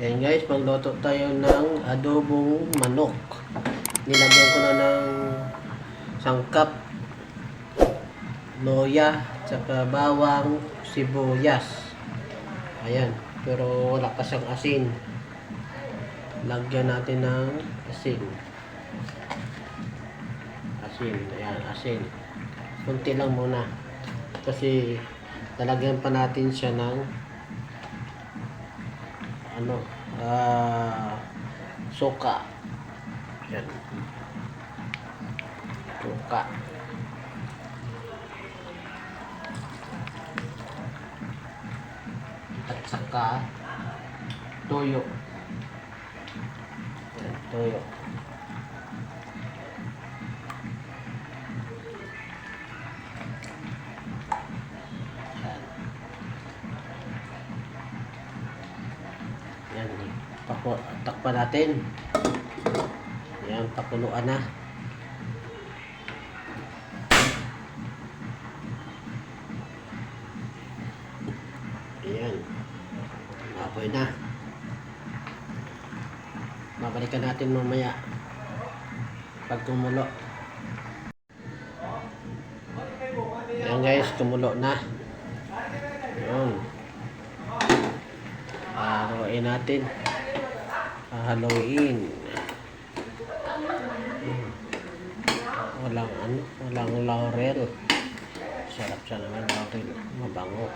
Ayan guys, magluto tayo ng adobong manok. Nilagyan ko na ng sangkap, loya, tsaka bawang, sibuyas. Ayan, pero wala pa siyang asin. Lagyan natin ng asin. Ayan, asin. Kunti lang muna. Kasi lalagyan pa natin siya ng suka. Yan. Suka. At saka toyo. Yan, toyo. Yan, takpan natin. Yan, pakuluan na. Ayan, apoy na. Babalikan natin mamaya pag kumulo. Ayan guys, kumulo na. Ayan. Haluin natin. Haluin. Walang laurel. Sarap siya naman laurel. Mabango.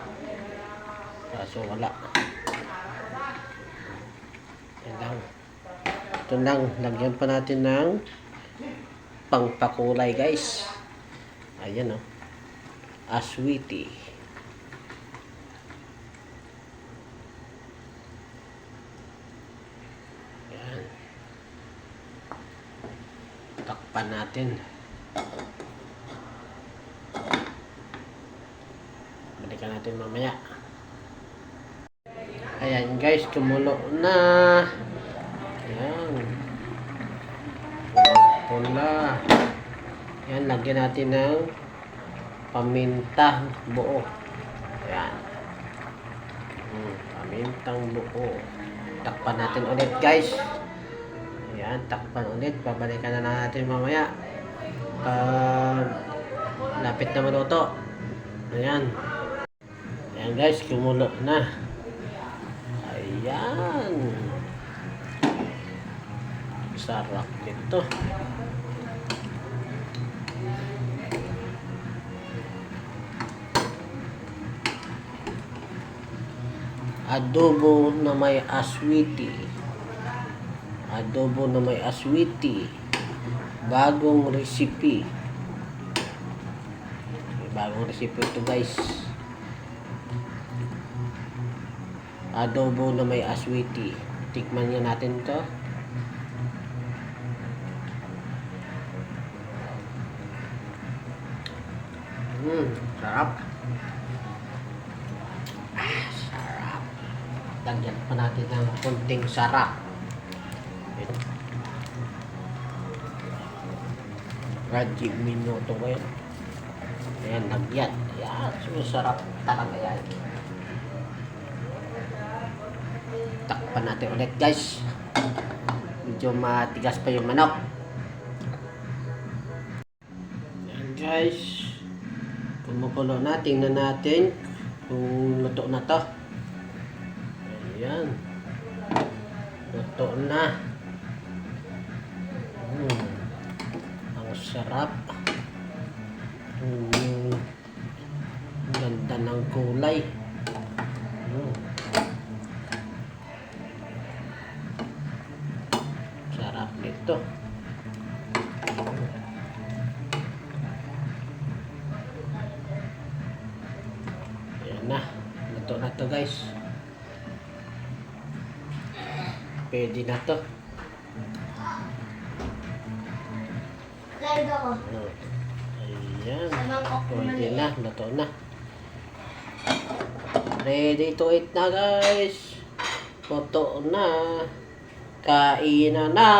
Kaso wala. Yan lang. Ito lang. Lagyan pa natin ng pangpakulay guys. Ayan o. Aswiti. Ayan. Takpan natin. Balikan natin mamaya. Ayan guys, kumulo na. Ayan. Pula. Ayan, lagyan natin ng paminta buo. Ayan. Pamintang buo. Takpan natin ulit guys. Ayan, takpan ulit. Babalikan na natin mamaya. Lapit na maluto. Ayan. Ayan guys, kumulo na. Ayan. Sarap nito. Adobo na may aswiti. Adobo na may aswiti. Bagong recipe. Bagong recipe ito guys. Adobo na may aswiti. Tikman nga natin to. Sarap. Sarap. Lagyan pa natin ng kunting sarap. Raji minuto ngayon. Ayan, lagyan. Ayan, sarap talaga yan. Takpan natin ulit guys. Medyo matigas pa yung manok. Ayan guys. Kumukulo na. Tingnan natin kung luto na to. Ayan. Luto na. Ang sarap. Ganda ng kulay. Sarap nito. Ayan na. Luto na to guys. Pwede na to. Ayan. Pwede na. Luto na. Ready to eat na guys. Luto na. Kainan na.